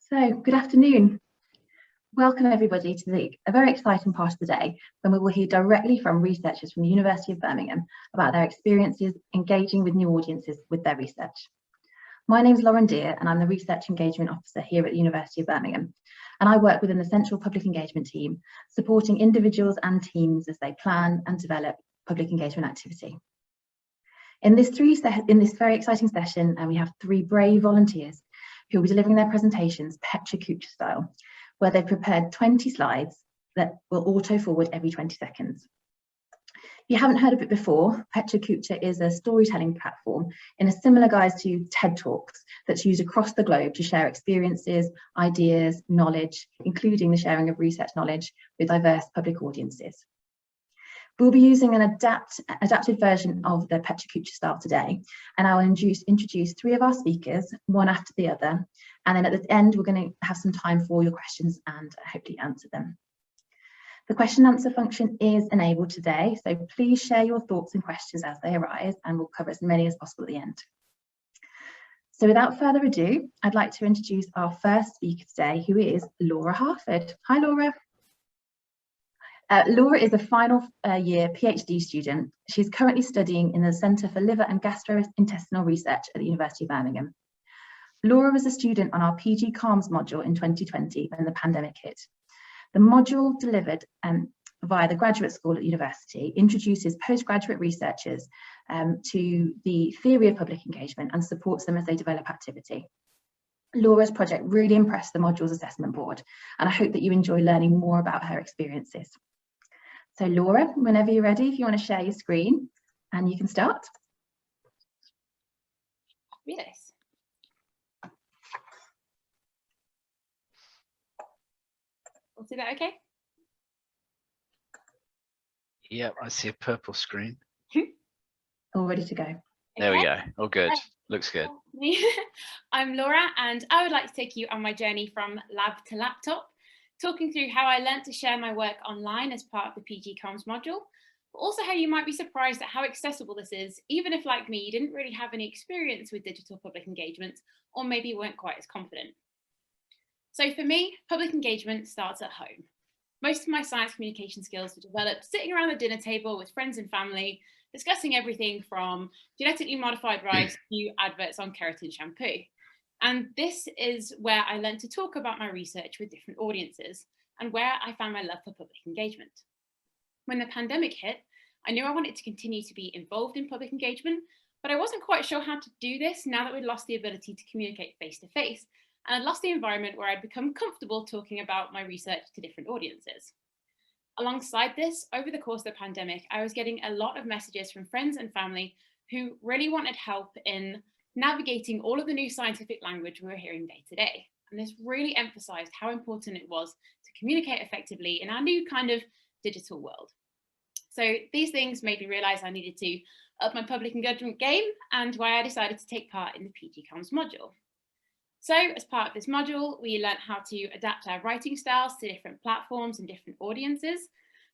So, good afternoon. Welcome everybody to a very exciting part of the day when we will hear directly from researchers from the University of Birmingham about their experiences engaging with new audiences with their research. My name is Lauren Deer and I'm the Research Engagement Officer here at the University of Birmingham, and I work within the Central Public Engagement team, supporting individuals and teams as they plan and develop public engagement activity. In this very exciting session, we have three brave volunteers who will be delivering their presentations Petra Kuchar style, where they've prepared 20 slides that will auto-forward every 20 seconds. If you haven't heard of it before, Petra Kuchar is a storytelling platform in a similar guise to TED Talks that's used across the globe to share experiences, ideas, knowledge, including the sharing of research knowledge with diverse public audiences. We'll be using an adapted version of the Petra Kuchar style today, and I'll introduce three of our speakers, one after the other, and then at the end we're going to have some time for your questions and hopefully answer them. The question and answer function is enabled today, so please share your thoughts and questions as they arise, and we'll cover as many as possible at the end. So without further ado, I'd like to introduce our first speaker today, who is Laura Harford. Hi, Laura. Laura is a final year PhD student. She's currently studying in the Centre for Liver and Gastrointestinal Research at the University of Birmingham. Laura was a student on our PG CALMS module in 2020 when the pandemic hit. The module delivered via the graduate school at the university introduces postgraduate researchers to the theory of public engagement and supports them as they develop activity. Laura's project really impressed the module's assessment board, and I hope that you enjoy learning more about her experiences. So Laura, whenever you're ready, if you want to share your screen, and you can start. Yes. We'll see that okay? Yep, I see a purple screen. All ready to go. There we go. All good. Looks good. I'm Laura, and I would like to take you on my journey from lab to laptop, talking through how I learnt to share my work online as part of the PG CALMS module, but also how you might be surprised at how accessible this is, even if, like me, you didn't really have any experience with digital public engagement, or maybe weren't quite as confident. So for me, public engagement starts at home. Most of my science communication skills were developed sitting around the dinner table with friends and family, discussing everything from genetically modified rice to adverts on keratin shampoo. And this is where I learned to talk about my research with different audiences and where I found my love for public engagement. When the pandemic hit, I knew I wanted to continue to be involved in public engagement, but I wasn't quite sure how to do this now that we'd lost the ability to communicate face to face, and I'd lost the environment where I'd become comfortable talking about my research to different audiences. Alongside this, over the course of the pandemic, I was getting a lot of messages from friends and family who really wanted help in navigating all of the new scientific language we were hearing day to day. And this really emphasized how important it was to communicate effectively in our new kind of digital world. So these things made me realize I needed to up my public engagement game, and why I decided to take part in the PG CALMS module. So as part of this module, we learned how to adapt our writing styles to different platforms and different audiences,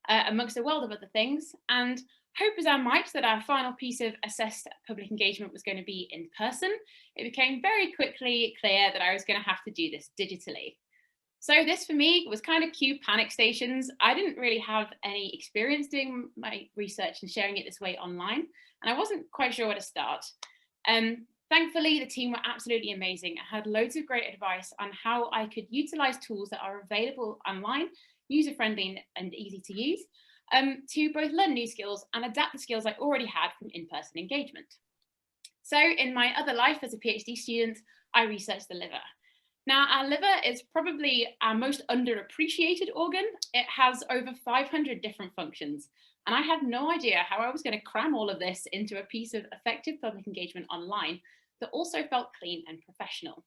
amongst a world of other things. And hope as I might that our final piece of assessed public engagement was going to be in person, it became very quickly clear that I was going to have to do this digitally. So this for me was kind of cue panic stations. I didn't really have any experience doing my research and sharing it this way online, and I wasn't quite sure where to start. Thankfully, the team were absolutely amazing. I had loads of great advice on how I could utilize tools that are available online, user-friendly and easy to use, to both learn new skills and adapt the skills I already had from in-person engagement. So in my other life as a PhD student, I researched the liver. Now, our liver is probably our most underappreciated organ. It has over 500 different functions, and I had no idea how I was going to cram all of this into a piece of effective public engagement online that also felt clean and professional.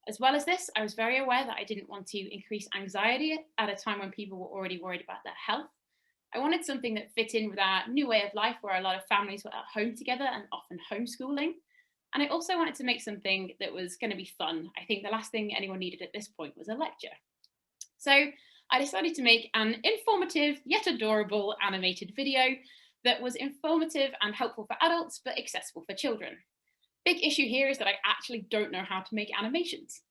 As well as this, I was very aware that I didn't want to increase anxiety at a time when people were already worried about their health. I wanted something that fit in with our new way of life where a lot of families were at home together and often homeschooling. And I also wanted to make something that was going to be fun. I think the last thing anyone needed at this point was a lecture. So I decided to make an informative yet adorable animated video that was informative and helpful for adults, but accessible for children. Big issue here is that I actually don't know how to make animations.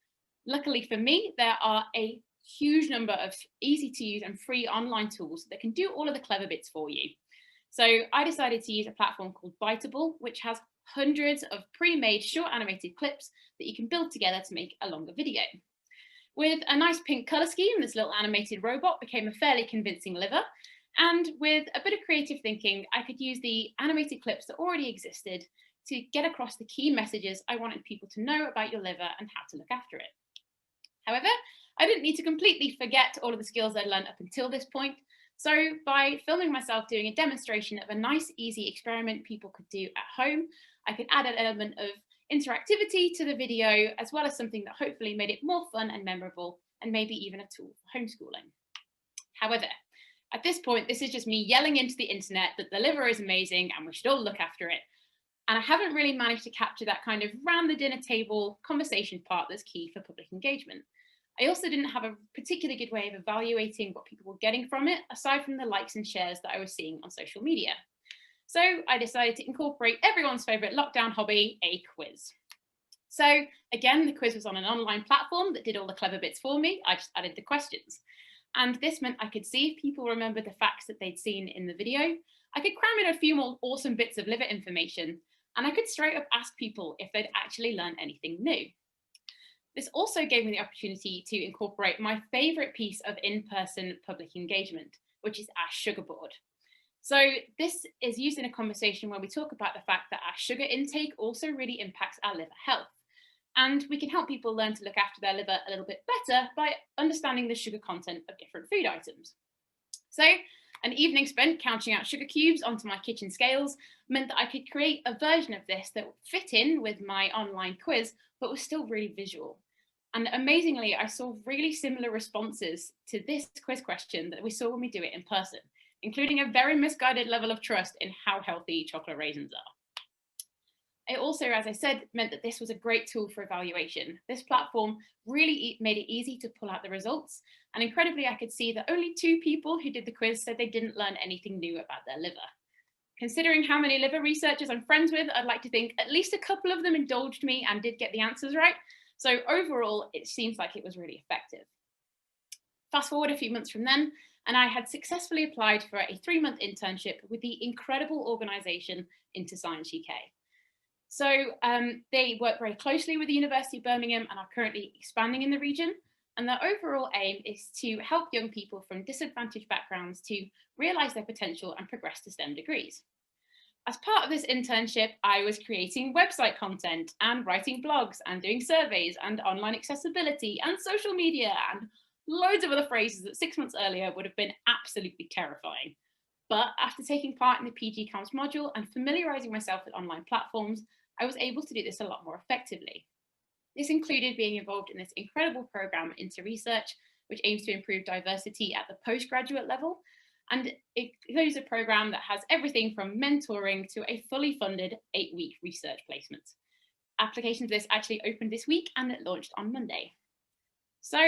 Luckily for me, there are a huge number of easy to use and free online tools that can do all of the clever bits for you. So I decided to use a platform called Biteable, which has hundreds of pre-made short animated clips that you can build together to make a longer video. With a nice pink colour scheme, this little animated robot became a fairly convincing liver. And with a bit of creative thinking, I could use the animated clips that already existed to get across the key messages I wanted people to know about your liver and how to look after it. However, I didn't need to completely forget all of the skills I'd learned up until this point. So by filming myself doing a demonstration of a nice, easy experiment people could do at home, I could add an element of interactivity to the video, as well as something that hopefully made it more fun and memorable, and maybe even a tool for homeschooling. However, at this point, this is just me yelling into the internet that the liver is amazing and we should all look after it. And I haven't really managed to capture that kind of round the dinner table conversation part that's key for public engagement. I also didn't have a particularly good way of evaluating what people were getting from it, aside from the likes and shares that I was seeing on social media. So I decided to incorporate everyone's favourite lockdown hobby, a quiz. So again, the quiz was on an online platform that did all the clever bits for me. I just added the questions. And this meant I could see if people remembered the facts that they'd seen in the video. I could cram in a few more awesome bits of liver information, and I could straight up ask people if they'd actually learned anything new. This also gave me the opportunity to incorporate my favourite piece of in-person public engagement, which is our sugar board. So this is used in a conversation where we talk about the fact that our sugar intake also really impacts our liver health. And we can help people learn to look after their liver a little bit better by understanding the sugar content of different food items. So an evening spent counting out sugar cubes onto my kitchen scales meant that I could create a version of this that fit in with my online quiz, but was still really visual. And amazingly, I saw really similar responses to this quiz question that we saw when we do it in person, including a very misguided level of trust in how healthy chocolate raisins are. It also, as I said, meant that this was a great tool for evaluation. This platform really made it easy to pull out the results. And incredibly, I could see that only 2 people who did the quiz said they didn't learn anything new about their liver. Considering how many liver researchers I'm friends with, I'd like to think at least a couple of them indulged me and did get the answers right. So overall, it seems like it was really effective. Fast forward a few months from then, and I had successfully applied for a 3-month internship with the incredible organisation Into Science UK. So they work very closely with the University of Birmingham and are currently expanding in the region. And their overall aim is to help young people from disadvantaged backgrounds to realise their potential and progress to STEM degrees. As part of this internship, I was creating website content and writing blogs and doing surveys and online accessibility and social media and loads of other phrases that 6 months earlier would have been absolutely terrifying. But after taking part in the PG Comms module and familiarising myself with online platforms, I was able to do this a lot more effectively. This included being involved in this incredible programme Into Research, which aims to improve diversity at the postgraduate level. And it includes a programme that has everything from mentoring to a fully funded 8-week research placement. Applications for this actually opened this week and it launched on Monday. So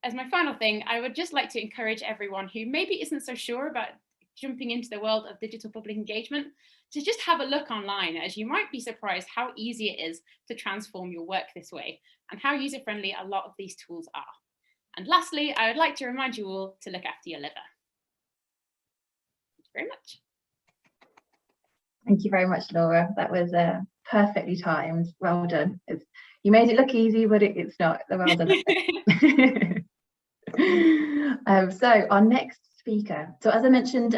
as my final thing, I would just like to encourage everyone who maybe isn't so sure about jumping into the world of digital public engagement to just have a look online, as you might be surprised how easy it is to transform your work this way and how user-friendly a lot of these tools are. And lastly, I would like to remind you all to look after your liver. Thank you very much. Thank you very much, Laura. That was perfectly timed. Well done. You made it look easy, but it's not. Well done. So our next speaker. So as I mentioned,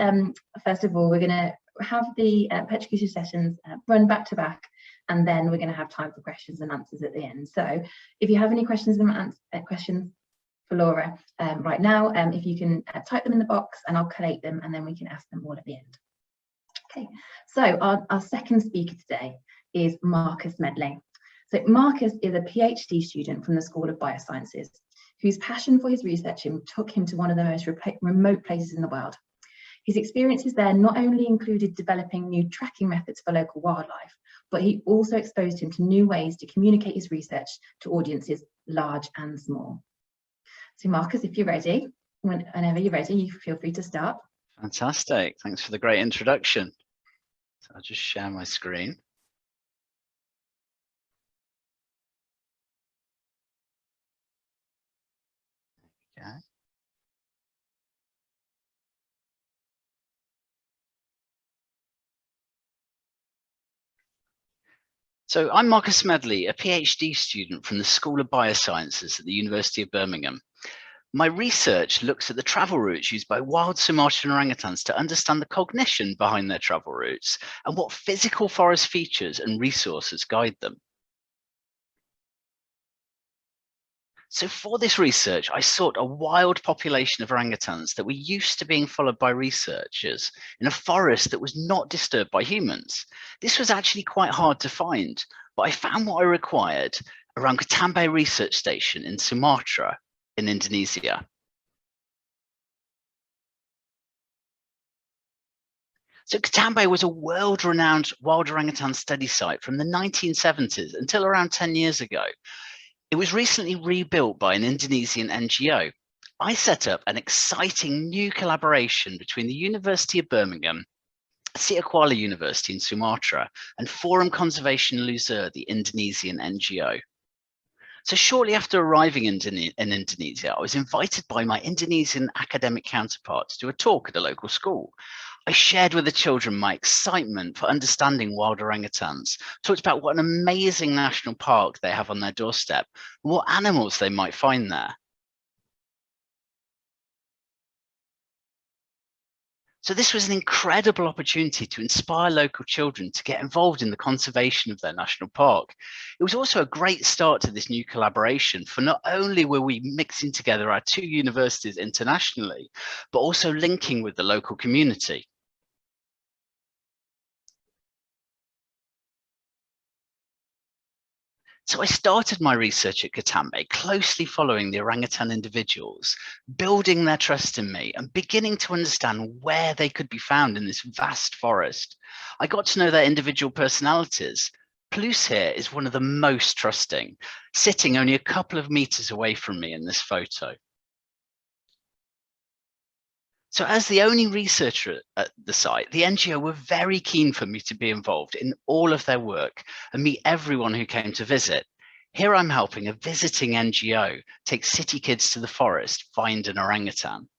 first of all, we're going to have the petrocution sessions run back to back, and then we're going to have time for questions and answers at the end. So if you have any questions for Laura right now, if you can type them in the box and I'll collate them and then we can ask them all at the end. Okay, so our second speaker today is Marcus Smedley. So Marcus is a PhD student from the School of Biosciences, whose passion for his research took him to one of the most remote places in the world. His experiences there not only included developing new tracking methods for local wildlife, but he also exposed him to new ways to communicate his research to audiences large and small. So Marcus, if you're ready, whenever you're ready, you feel free to start. Fantastic. Thanks for the great introduction. So I'll just share my screen. Okay. So I'm Marcus Smedley, a PhD student from the School of Biosciences at the University of Birmingham. My research looks at the travel routes used by wild Sumatran orangutans to understand the cognition behind their travel routes and what physical forest features and resources guide them. So for this research, I sought a wild population of orangutans that were used to being followed by researchers in a forest that was not disturbed by humans. This was actually quite hard to find, but I found what I required around Ketambe Research Station in Sumatra in Indonesia. So Ketambe was a world-renowned wild orangutan study site from the 1970s until around 10 years ago. It was recently rebuilt by an Indonesian NGO. I set up an exciting new collaboration between the University of Birmingham, Siti Kuala University in Sumatra, and Forum Conservation Luzur, the Indonesian NGO. So shortly after arriving in Indonesia, I was invited by my Indonesian academic counterpart to do a talk at a local school. I shared with the children my excitement for understanding wild orangutans, talked about what an amazing national park they have on their doorstep, and what animals they might find there. So this was an incredible opportunity to inspire local children to get involved in the conservation of their national park. It was also a great start to this new collaboration, for not only were we mixing together our two universities internationally, but also linking with the local community. So I started my research at Ketambe, closely following the orangutan individuals, building their trust in me and beginning to understand where they could be found in this vast forest. I got to know their individual personalities. Plus here is one of the most trusting, sitting only a couple of meters away from me in this photo. So as the only researcher at the site, the NGO were very keen for me to be involved in all of their work and meet everyone who came to visit. Here I'm helping a visiting NGO take city kids to the forest, find an orangutan.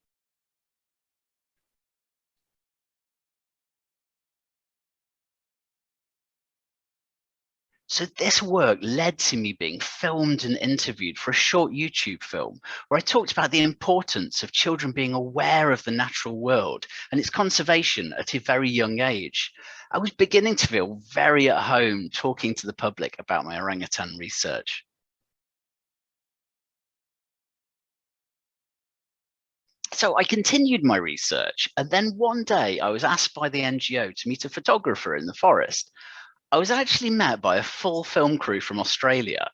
So this work led to me being filmed and interviewed for a short YouTube film where I talked about the importance of children being aware of the natural world and its conservation at a very young age. I was beginning to feel very at home talking to the public about my orangutan research. So I continued my research, and then one day I was asked by the NGO to meet a photographer in the forest. I was actually met by a full film crew from Australia.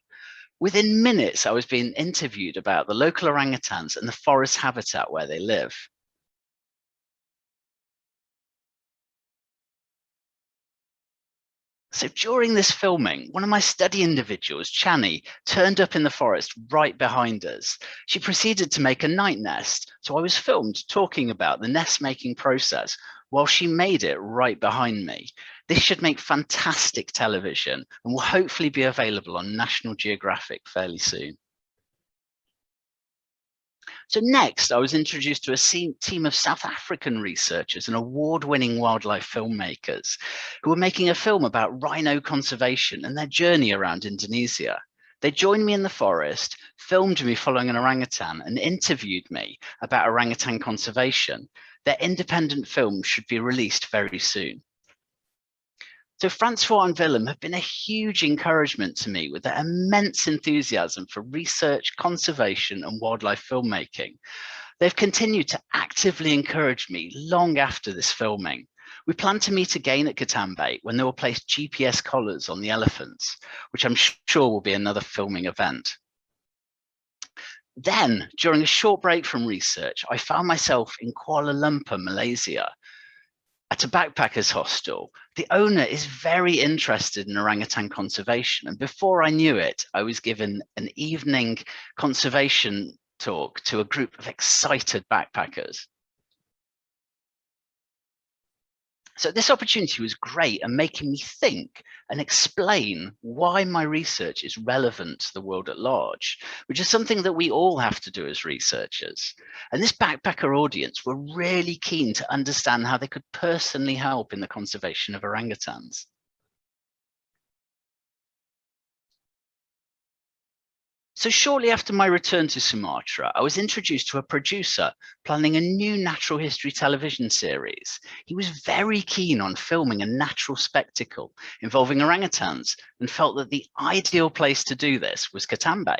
Within minutes, I was being interviewed about the local orangutans and the forest habitat where they live. So during this filming, one of my study individuals, Chani, turned up in the forest right behind us. She proceeded to make a night nest, so I was filmed talking about the nest making process while she made it right behind me. This should make fantastic television and will hopefully be available on National Geographic fairly soon. So next, I was introduced to a team of South African researchers and award-winning wildlife filmmakers who were making a film about rhino conservation and their journey around Indonesia. They joined me in the forest, filmed me following an orangutan, and interviewed me about orangutan conservation. Their independent film should be released very soon. So Francois and Willem have been a huge encouragement to me with their immense enthusiasm for research, conservation, and wildlife filmmaking. They've continued to actively encourage me long after this filming. We plan to meet again at Ketambe when they will place GPS collars on the elephants, which I'm sure will be another filming event. Then, during a short break from research, I found myself in Kuala Lumpur, Malaysia, at a backpackers hostel. The owner is very interested in orangutan conservation, and before I knew it, I was given an evening conservation talk to a group of excited backpackers. So this opportunity was great and making me think and explain why my research is relevant to the world at large, which is something that we all have to do as researchers. And this backpacker audience were really keen to understand how they could personally help in the conservation of orangutans. So shortly after my return to Sumatra, I was introduced to a producer planning a new natural history television series. He was very keen on filming a natural spectacle involving orangutans and felt that the ideal place to do this was Katambe.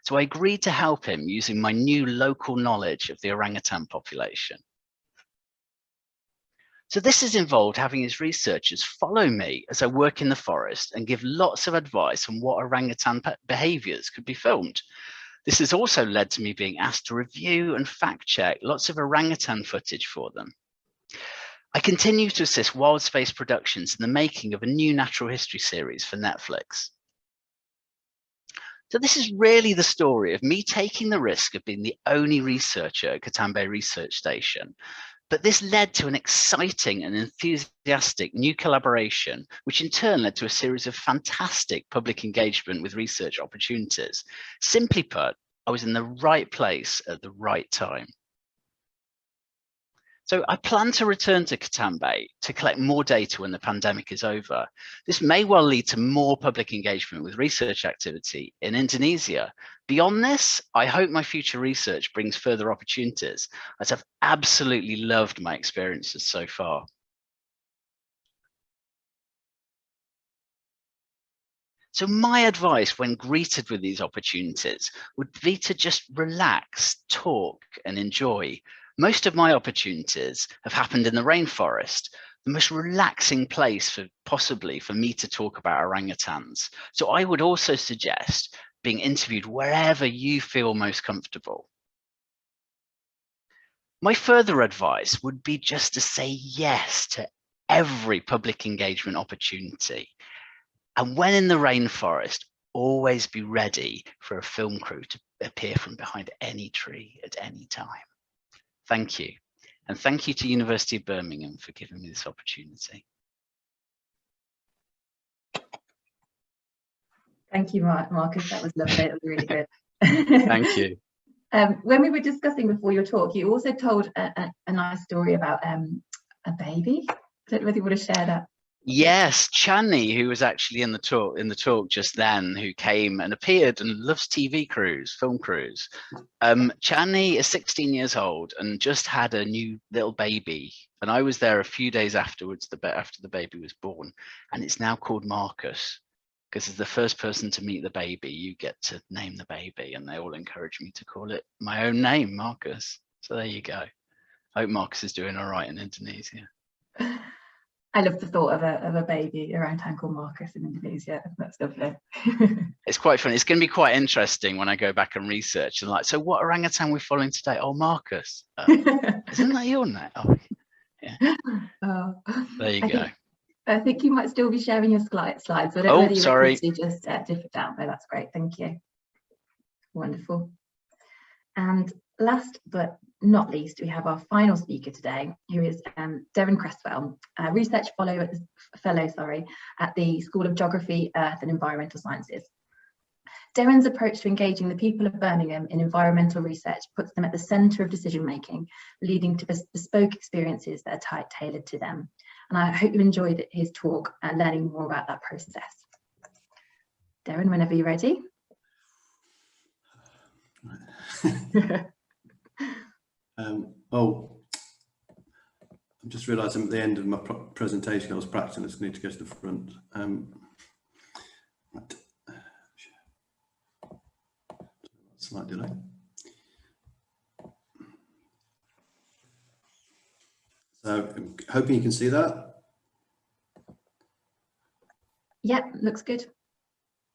So I agreed to help him using my new local knowledge of the orangutan population. So this has involved having his researchers follow me as I work in the forest and give lots of advice on what orangutan behaviors could be filmed. This has also led to me being asked to review and fact check lots of orangutan footage for them. I continue to assist Wild Space Productions in the making of a new natural history series for Netflix. So this is really the story of me taking the risk of being the only researcher at Katambe Research Station. But this led to an exciting and enthusiastic new collaboration, which in turn led to a series of fantastic public engagement with research opportunities. Simply put, I was in the right place at the right time. So I plan to return to Katambe to collect more data when the pandemic is over. This may well lead to more public engagement with research activity in Indonesia. Beyond this, I hope my future research brings further opportunities, as I've absolutely loved my experiences so far. So my advice when greeted with these opportunities would be to just relax, talk, and enjoy. Most of my opportunities have happened in the rainforest, the most relaxing place possibly for me to talk about orangutans. So I would also suggest being interviewed wherever you feel most comfortable. My further advice would be just to say yes to every public engagement opportunity. And when in the rainforest, always be ready for a film crew to appear from behind any tree at any time. Thank you. And thank you to University of Birmingham for giving me this opportunity. Thank you, Marcus. That was lovely. It was really good. Thank you. When we were discussing before your talk, you also told a nice story about a baby. I don't know whether you want to share that. Yes, Channy, who was actually in the talk just then, who came and appeared and loves TV crews, film crews. Channy is 16 years old and just had a new little baby. And I was there a few days afterwards, after the baby was born. And it's now called Marcus, because as the first person to meet the baby, you get to name the baby. And they all encourage me to call it my own name, Marcus. So there you go. I hope Marcus is doing all right in Indonesia. I love the thought of a baby around town called Marcus in Indonesia. That's lovely. It's quite funny. It's going to be quite interesting when I go back and research and like, so what orangutan we're following today? Oh, Marcus. Isn't that your name? Oh, yeah. Oh, there you go. I think you might still be sharing your slides. So I don't know whether you're able to just dip it down. No, that's great. Thank you. Wonderful. And last but not least, we have our final speaker today, who is Derren Cresswell, a research fellow at the School of Geography, Earth and Environmental Sciences. Derren's approach to engaging the people of Birmingham in environmental research puts them at the centre of decision making, leading to bespoke experiences that are tailored to them. And I hope you enjoyed his talk and learning more about that process. Derren, whenever you're ready. I'm just realising at the end of my presentation I was practicing. I just need to go to the front. Slight delay. So I'm hoping you can see that. Yeah, looks good.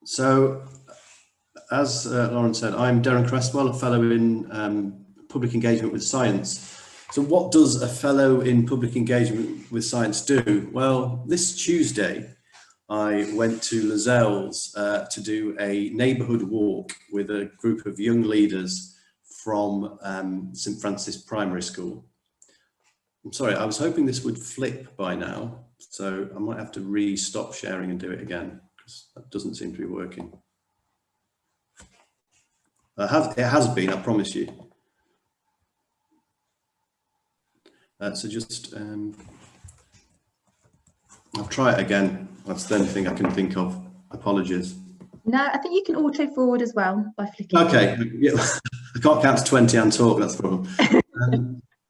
So as Lauren said, I'm Derren Cresswell, a fellow in public engagement with science. So what does a fellow in public engagement with science do? Well, this Tuesday, I went to Lozells to do a neighbourhood walk with a group of young leaders from St Francis Primary School. I'm sorry, I was hoping this would flip by now, so I might have to re-stop sharing and do it again, because that doesn't seem to be working. It has been, I promise you. So just, I'll try it again. That's the only thing I can think of. Apologies. No, I think you can auto forward as well by flicking. Okay, yeah. I can't count to 20 and talk, that's the problem.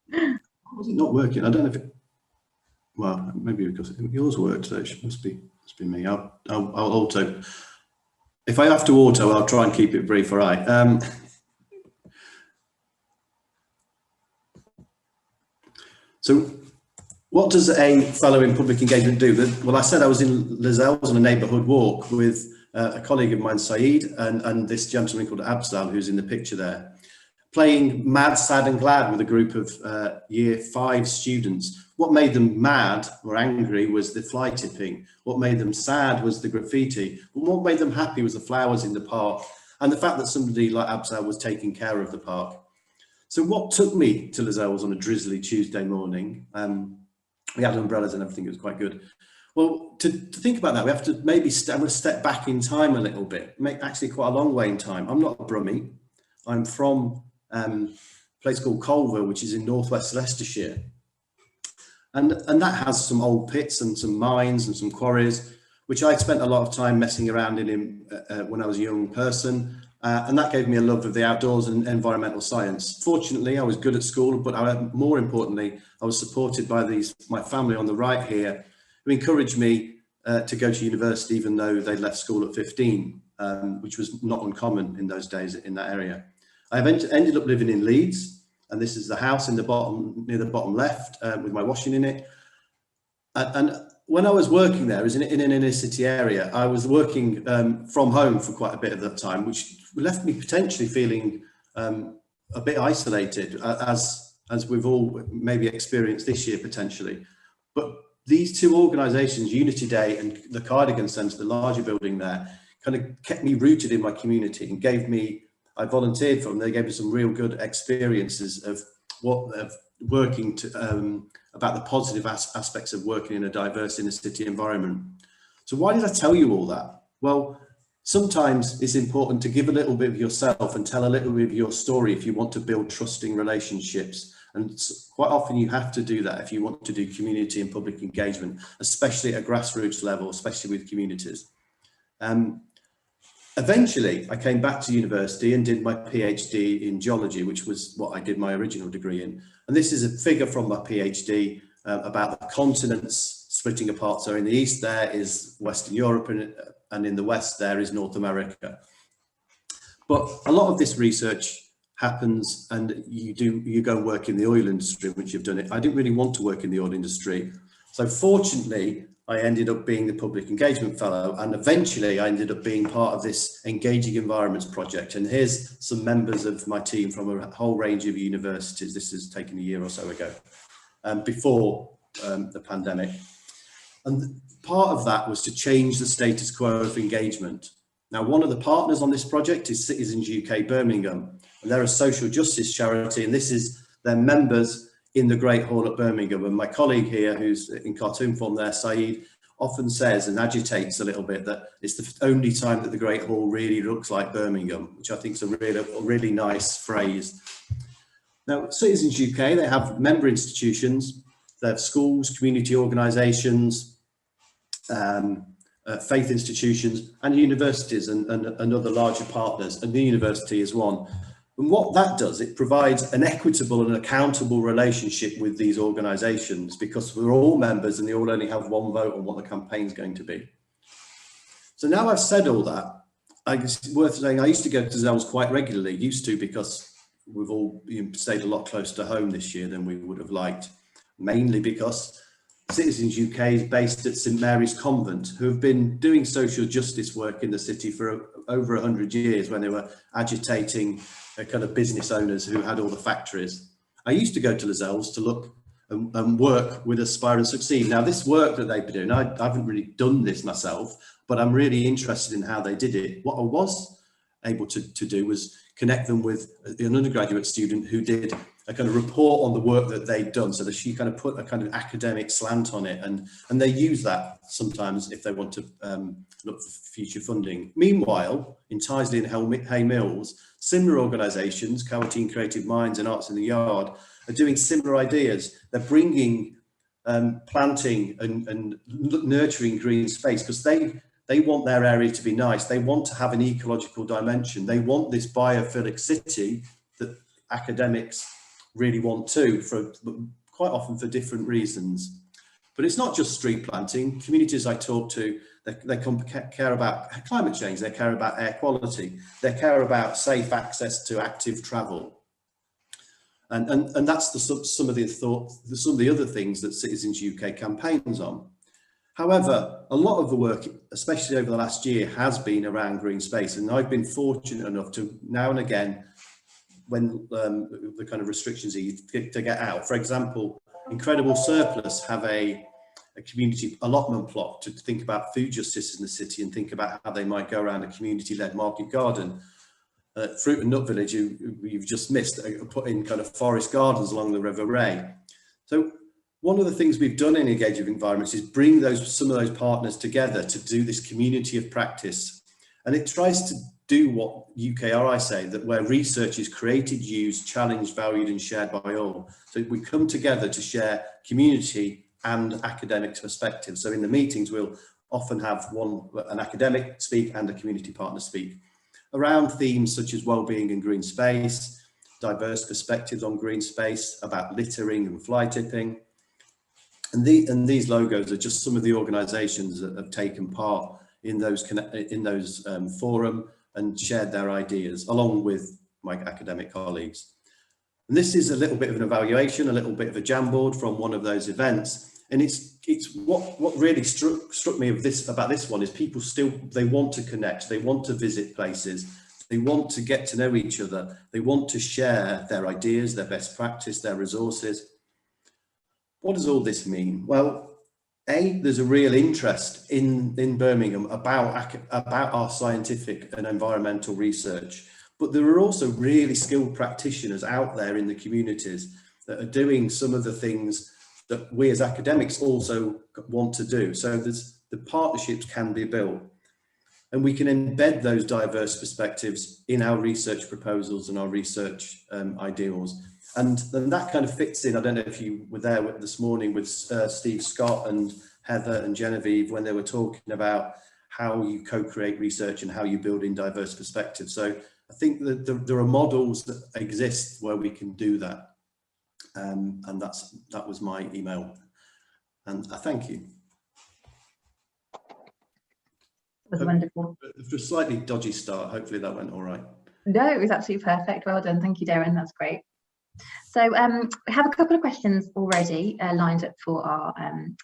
Why is it not working? I don't know if it, well, maybe because yours worked, so it must be me. I'll auto. If I have to auto, I'll try and keep it brief, all right. So what does a fellow in public engagement do? Well, I said I was in Les Elves on a neighbourhood walk with a colleague of mine, Saeed, and this gentleman called Absal, who's in the picture there, playing Mad, Sad and Glad with a group of year 5 students. What made them mad or angry was the fly tipping. What made them sad was the graffiti. But what made them happy was the flowers in the park and the fact that somebody like Absal was taking care of the park. So what took me to Les Elves on a drizzly Tuesday morning? We had umbrellas and everything, it was quite good. Well, to think about that, we have to maybe step back in time a little bit, actually quite a long way in time. I'm not a Brummie. I'm from a place called Colville, which is in northwest Leicestershire. And that has some old pits and some mines and some quarries, which I spent a lot of time messing around in when I was a young person. And that gave me a love of the outdoors and environmental science. Fortunately, I was good at school, but more importantly, I was supported by my family on the right here, who encouraged me to go to university, even though they'd left school at 15, which was not uncommon in those days in that area. I ended up living in Leeds, and this is the house in the bottom, near the bottom left, with my washing in it. And when I was working there, in an inner city area, I was working from home for quite a bit of that time, which left me potentially feeling a bit isolated, as we've all maybe experienced this year potentially. But these two organisations, Unity Day and the Cardigan Centre, the larger building there, kind of kept me rooted in my community and gave me, I volunteered for them, they gave me some real good experiences of working to, about the positive aspects of working in a diverse inner city environment. So why did I tell you all that? Well, sometimes it's important to give a little bit of yourself and tell a little bit of your story if you want to build trusting relationships. And quite often you have to do that if you want to do community and public engagement, especially at a grassroots level, especially with communities. Eventually, I came back to university and did my PhD in geology, which was what I did my original degree in. And this is a figure from my PhD about the continents splitting apart. So in the east there is Western Europe, and in the west there is North America. But a lot of this research happens, and you go and work in the oil industry, which you've done it. I didn't really want to work in the oil industry. So fortunately, I ended up being the Public Engagement Fellow, and eventually I ended up being part of this Engaging Environments project. And here's some members of my team from a whole range of universities. This has taken a year or so ago, before the pandemic. And part of that was to change the status quo of engagement. Now, one of the partners on this project is Citizens UK Birmingham, and they're a social justice charity, and this is their members in the Great Hall at Birmingham. And my colleague here, who's in cartoon form there, Saeed, often says and agitates a little bit that it's the only time that the Great Hall really looks like Birmingham, which I think is a really nice phrase. Now, Citizens UK, they have member institutions, they have schools, community organisations, faith institutions, and universities and other larger partners, and the university is one. And what that does, it provides an equitable and accountable relationship with these organisations, because we're all members and they all only have one vote on what the campaign's going to be. So now I've said all that, it's worth saying I used to go to Zels quite regularly, because we've all stayed a lot closer to home this year than we would have liked, mainly because Citizens UK is based at St Mary's Convent, who have been doing social justice work in the city for over 100 years when they were agitating kind of business owners who had all the factories. I used to go to Les Elves to look and work with Aspire and Succeed. Now, this work that they've been doing, I haven't really done this myself, but I'm really interested in how they did it. What I was able to do was connect them with an undergraduate student who did a kind of report on the work that they've done, so that she kind of put a kind of academic slant on it, and they use that sometimes if they want to look for future funding. Meanwhile, in Tyseley and Hay Mills, similar organisations, Cowartine Creative Minds and Arts in the Yard, are doing similar ideas. They're bringing planting and nurturing green space, because they want their area to be nice. They want to have an ecological dimension. They want this biophilic city that academics really want too, for quite often for different reasons. But it's not just street planting. Communities I talk to, they care about climate change, they care about air quality, they care about safe access to active travel. And that's some of the other things that Citizens UK campaigns on. However, a lot of the work, especially over the last year, has been around green space, and I've been fortunate enough to now and again, when the kind of restrictions are to get out. For example, Incredible Surplus have a community allotment plot to think about food justice in the city and think about how they might go around a community-led market garden. Fruit and Nut Village, you've just missed, put in kind of forest gardens along the River Ray. So one of the things we've done in Engage with Environments is bring some of those partners together to do this community of practice. And it tries to do what UKRI say, that where research is created, used, challenged, valued and shared by all. So we come together to share community and academic perspectives. So in the meetings, we'll often have an academic speak and a community partner speak around themes such as wellbeing and green space, diverse perspectives on green space, about littering and fly tipping. And these logos are just some of the organisations that have taken part in those forum and shared their ideas along with my academic colleagues. And this is a little bit of an evaluation, a little bit of a Jamboard from one of those events. And it's what really struck me about this one is people they want to connect, they want to visit places, they want to get to know each other, they want to share their ideas, their best practice, their resources. What does all this mean? Well, there's a real interest in Birmingham about our scientific and environmental research, but there are also really skilled practitioners out there in the communities that are doing some of the things that we as academics also want to do. So the partnerships can be built, and we can embed those diverse perspectives in our research proposals and our research ideals. And then that kind of fits in. I don't know if you were there this morning with Steve Scott and Heather and Genevieve when they were talking about how you co-create research and how you build in diverse perspectives. So I think that there are models that exist where we can do that. And that was my email. And I thank you. It was wonderful. After a slightly dodgy start, hopefully that went all right. No, it was absolutely perfect. Well done. Thank you, Derren. That's great. So we have a couple of questions already lined up for our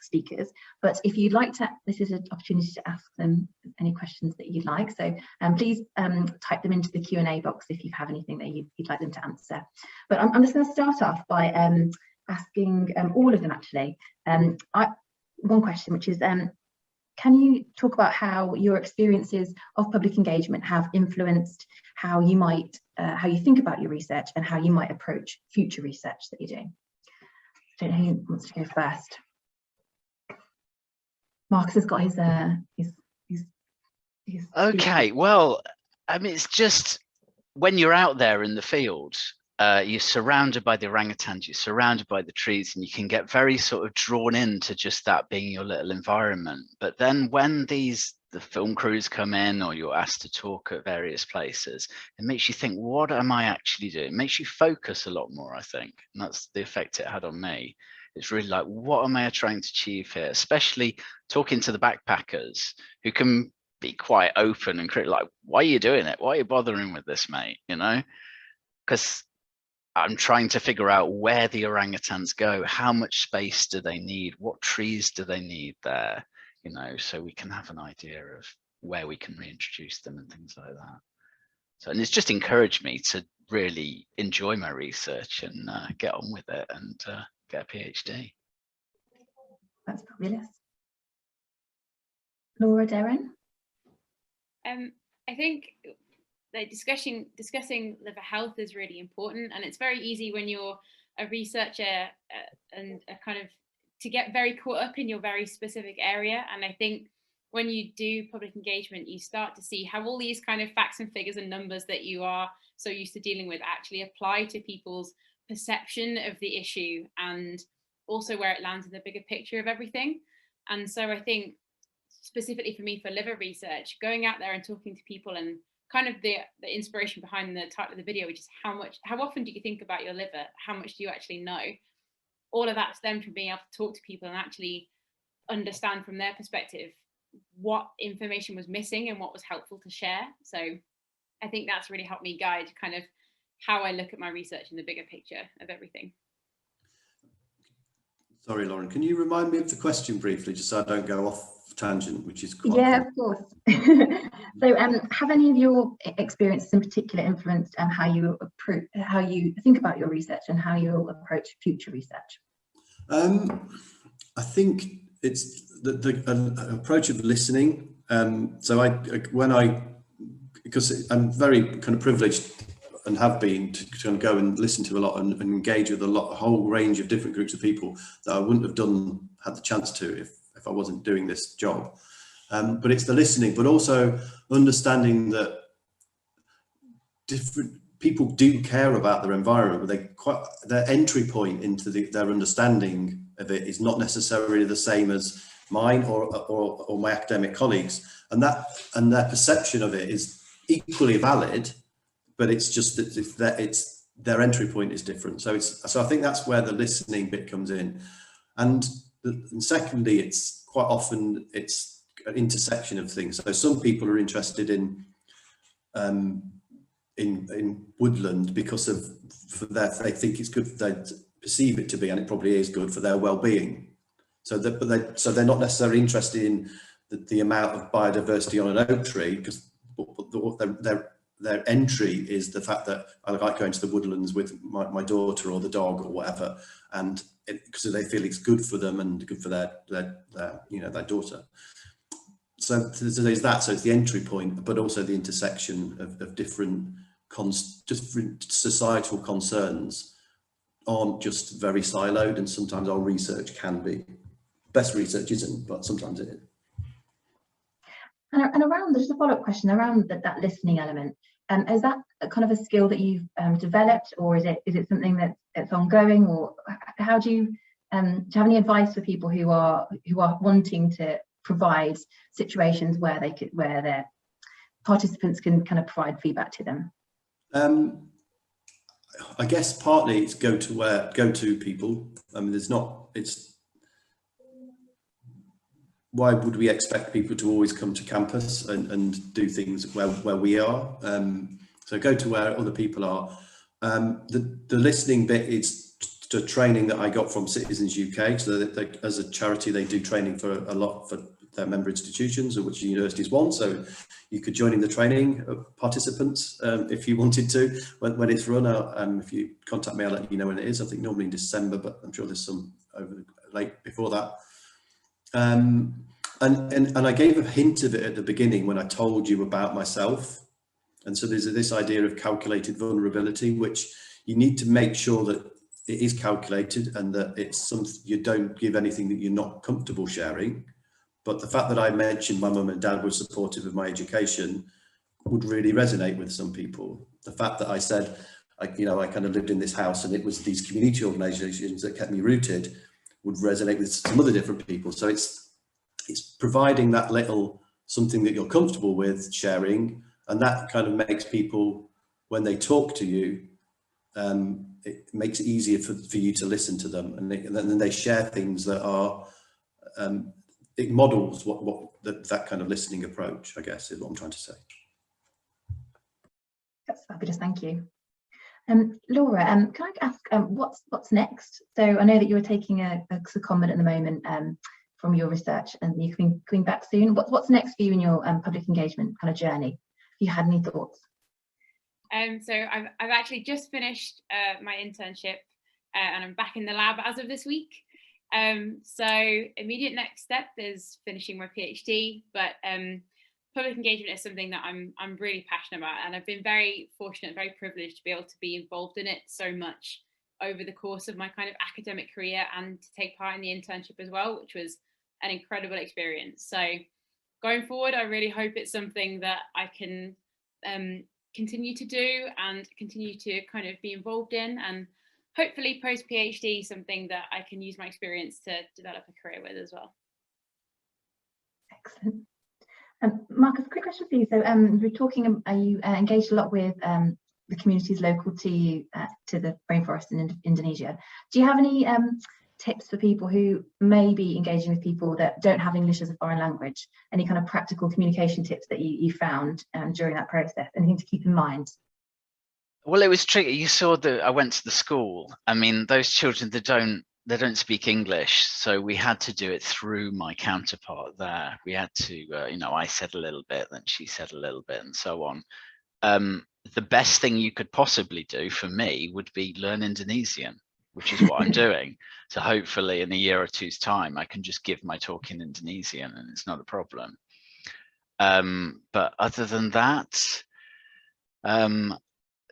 speakers, but if you'd like to, this is an opportunity to ask them any questions that you'd like. So please type them into the Q&A box if you have anything that you'd like them to answer. But I'm just going to start off by asking all of them actually. One question, which is, can you talk about how your experiences of public engagement have influenced how you might, how you think about your research and how you might approach future research that you're doing? I don't know who wants to go first. Marcus has got his okay, well, I mean, it's just when you're out there in the field, you're surrounded by the orangutans, you're surrounded by the trees, and you can get very sort of drawn into just that being your little environment. But then when the film crews come in or you're asked to talk at various places, it makes you think, what am I actually doing? It makes you focus a lot more, I think. And that's the effect it had on me. It's really like, what am I trying to achieve here? Especially talking to the backpackers who can be quite open and critical, like, why are you doing it? Why are you bothering with this, mate? You know, because I'm trying to figure out where the orangutans go, how much space do they need, what trees do they need there, you know, so we can have an idea of where we can reintroduce them and things like that. So, and it's just encouraged me to really enjoy my research and get on with it and get a PhD. That's fabulous. Laura, Derren? I think like discussing liver health is really important, and it's very easy when you're a researcher and a kind of to get very caught up in your very specific area. And I think when you do public engagement, you start to see how all these kind of facts and figures and numbers that you are so used to dealing with actually apply to people's perception of the issue, and also where it lands in the bigger picture of everything. And so I think specifically for me for liver research, going out there and talking to people, and kind of the inspiration behind the title of the video, which is how often do you think about your liver? How much do you actually know? All of that stemmed from being able to talk to people and actually understand from their perspective what information was missing and what was helpful to share. So I think that's really helped me guide kind of how I look at my research in the bigger picture of everything. Sorry, Lauren, can you remind me of the question briefly, just so I don't go off tangent, which is quite of course. So have any of your experiences in particular influenced how you think about your research and how you approach future research? I think it's the approach of listening. Because I'm very kind of privileged and have been to kind of go and listen to a lot and engage with a whole range of different groups of people that I wouldn't have had the chance to if I wasn't doing this job. But it's the listening, but also understanding that different people do care about their environment, but their entry point into their understanding of it is not necessarily the same as mine or my academic colleagues, and their perception of it is equally valid, but it's just that it's their entry point is different. So I think that's where the listening bit comes in, and secondly, it's quite often it's an intersection of things. So some people are interested in woodland because they think it's good, they perceive it to be, and it probably is good for their well-being. So they're not necessarily interested in the amount of biodiversity on an oak tree, because their entry is the fact that I like going to the woodlands with my daughter or the dog or whatever, and because they feel it's good for them and good for their daughter. So there's that. So it's the entry point, but also the intersection of different societal concerns aren't just very siloed, and sometimes our research can be. Best research isn't, but sometimes it is. And around, just a follow-up question around that listening element, is that kind of a skill that you've developed, or is it something that's ongoing, or how do you have any advice for people who are wanting to provide situations where their participants can kind of provide feedback to them? I guess partly it's go to people. I mean, why would we expect people to always come to campus and do things where we are? So go to where other people are. The listening bit is the training that I got from Citizens UK. So as a charity, they do training for their member institutions, of which the university is one. So you could join in the training of participants if you wanted to. When it's run out, if you contact me, I'll let you know when it is. I think normally in December, but I'm sure there's some late before that. And I gave a hint of it at the beginning when I told you about myself. And so there's this idea of calculated vulnerability, which you need to make sure that it is calculated and that it's something you don't give anything that you're not comfortable sharing. But the fact that I mentioned my mum and dad were supportive of my education would really resonate with some people. The fact that I said, I kind of lived in this house and it was these community organisations that kept me rooted would resonate with some other different people. So it's providing that little something that you're comfortable with sharing, and that kind of makes people, when they talk to you, it makes it easier for you to listen to them, and then they share things that are, it models that kind of listening approach, I guess, is what I'm trying to say. That's fabulous, thank you. Laura, can I ask what's next? So I know that you're taking a secondment at the moment from your research, and you're coming back soon. What's next for you in your public engagement kind of journey? Have you had any thoughts? So I've actually just finished my internship, and I'm back in the lab as of this week. So immediate next step is finishing my PhD, but public engagement is something that I'm really passionate about, and I've been very fortunate, very privileged to be able to be involved in it so much over the course of my kind of academic career, and to take part in the internship as well, which was an incredible experience. So going forward, I really hope it's something that I can continue to do and continue to kind of be involved in, and hopefully post PhD something that I can use my experience to develop a career with as well. Excellent. Marcus, quick question for you. So we're talking, are you engaged a lot with the communities local to you, to the rainforest in Indonesia? Do you have any tips for people who may be engaging with people that don't have English as a foreign language? Any kind of practical communication tips that you found during that process? Anything to keep in mind? Well, it was tricky. You saw that I went to the school. I mean, those children, they don't speak English, so we had to do it through my counterpart there. We had to, you know, I said a little bit, then she said a little bit, and so on. The best thing you could possibly do for me would be learn Indonesian, which is what I'm doing. So hopefully in a year or two's time, I can just give my talk in Indonesian and it's not a problem. But other than that,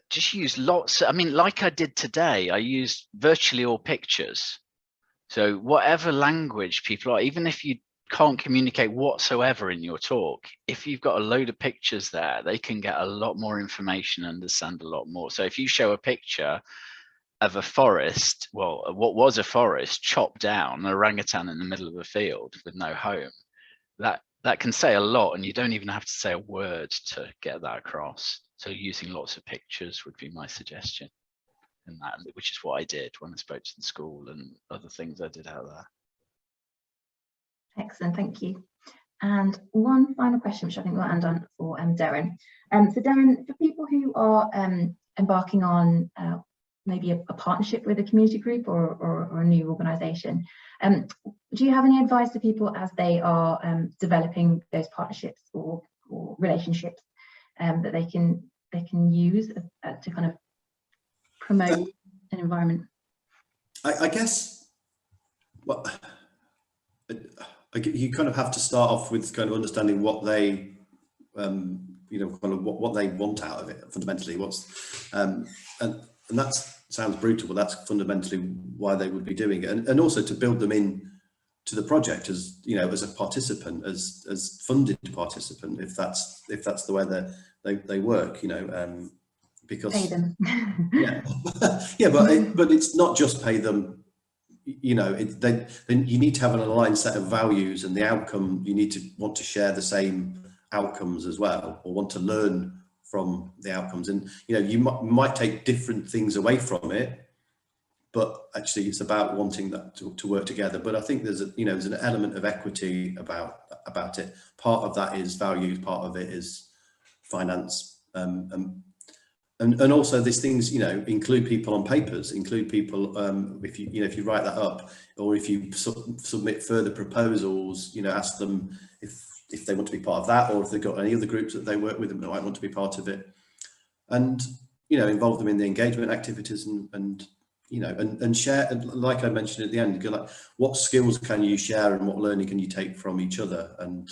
just use lots. I mean, like I did today, I used virtually all pictures. So whatever language people are, even if you can't communicate whatsoever in your talk, if you've got a load of pictures there, they can get a lot more information, understand a lot more. So if you show a picture of a forest, well, what was a forest chopped down, an orangutan in the middle of a field with no home, that can say a lot, and you don't even have to say a word to get that across. So using lots of pictures would be my suggestion, and that, which is what I did when I spoke to the school and other things I did out there. Excellent, thank you. And one final question, which I think we'll end on for Derren. So Derren, for people who are embarking on maybe a partnership with a community group or a new organisation, do you have any advice to people as they are developing those partnerships or relationships that they can use to kind of promote an environment? I guess you kind of have to start off with kind of understanding what they, you know, kind of what they want out of it fundamentally. And that sounds brutal, but that's fundamentally why they would be doing it, and also to build them in to the project as, you know, as a participant, as funded participant, if that's the way they work, you know, because pay them. yeah, yeah, but it's not just pay them. You know, then you need to have an aligned set of values, and the outcome, you need to want to share the same outcomes as well, or want to learn from the outcomes. And, you know, you might take different things away from it, but actually it's about wanting that to work together. But I think there's an element of equity about it. Part of that is values, part of it is finance, and also these things, you know, include people on papers, include people, if you write that up, or if you submit further proposals, you know, ask them if they want to be part of that, or if they've got any other groups that they work with that might want to be part of it, and, you know, involve them in the engagement activities, and you know, and share, like I mentioned at the end, like, what skills can you share and what learning can you take from each other? And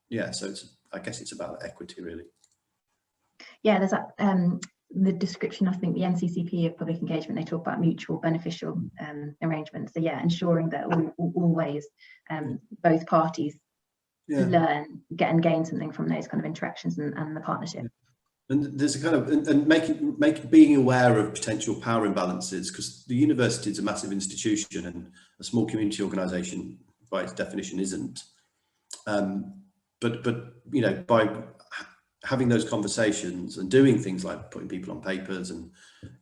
yeah, so I guess it's about equity, really. Yeah, there's that the description, I think the NCCP of public engagement, they talk about mutual beneficial arrangements. So yeah, ensuring that always both parties learn, gain something from those kind of interactions and the partnership. And there's a kind of, and being aware of potential power imbalances, because the university is a massive institution and a small community organisation by its definition isn't. But you know, by having those conversations and doing things like putting people on papers, and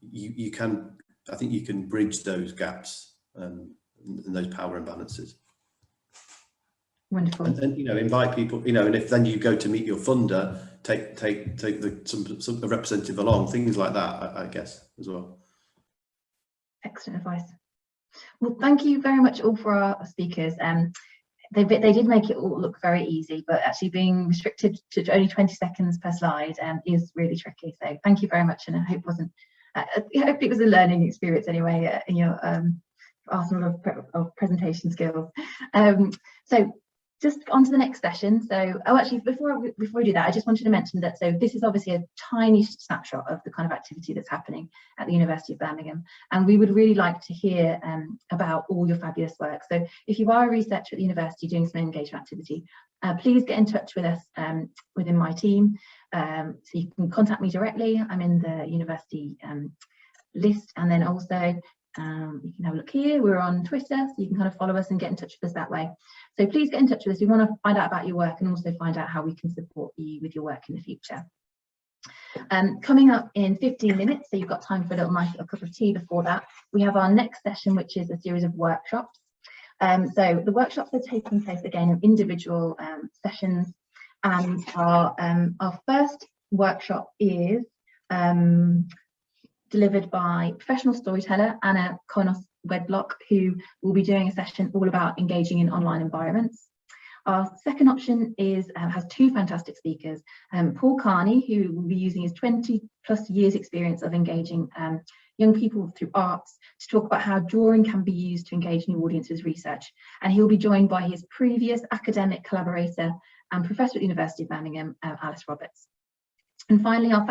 you can, I think you can bridge those gaps and those power imbalances. Wonderful. And you know, invite people, you know, and if then you go to meet your funder, take some representative along, things like that, I guess, as well. Excellent advice. Well, thank you very much all for our speakers. They did make it all look very easy, but actually being restricted to only 20 seconds per slide is really tricky. So thank you very much, and I hope it was a learning experience anyway in your arsenal of presentation skills. So just on to the next session. So, oh, actually, before we do that, I just wanted to mention that, so this is obviously a tiny snapshot of the kind of activity that's happening at the University of Birmingham. And we would really like to hear about all your fabulous work. So if you are a researcher at the university doing some engagement activity, please get in touch with us within my team. So you can contact me directly. I'm in the university list, and then also you can have a look here. We're on Twitter, so you can kind of follow us and get in touch with us that way. So please get in touch with us. We want to find out about your work and also find out how we can support you with your work in the future. Coming up in 15 minutes, so you've got time for a cup of tea before that, we have our next session, which is a series of workshops. So the workshops are taking place again in individual sessions, and our first workshop is delivered by professional storyteller Anna Konos-Wedlock, who will be doing a session all about engaging in online environments. Our second option is has two fantastic speakers, Paul Carney, who will be using his 20+ years experience of engaging young people through arts to talk about how drawing can be used to engage new audiences research. And he'll be joined by his previous academic collaborator and professor at the University of Birmingham, Alice Roberts. And finally, our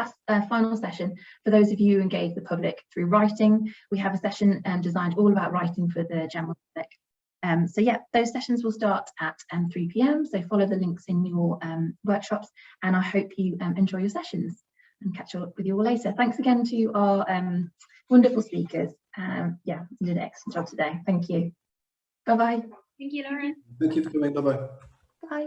final session, for those of you who engage the public through writing, we have a session designed all about writing for the general public. So yeah, those sessions will start at 3 p.m. So follow the links in your workshops, and I hope you enjoy your sessions, and catch up with you all later. Thanks again to our wonderful speakers. Yeah, you did an excellent job today. Thank you. Bye-bye. Thank you, Lauren. Thank you for coming. Bye-bye. Bye.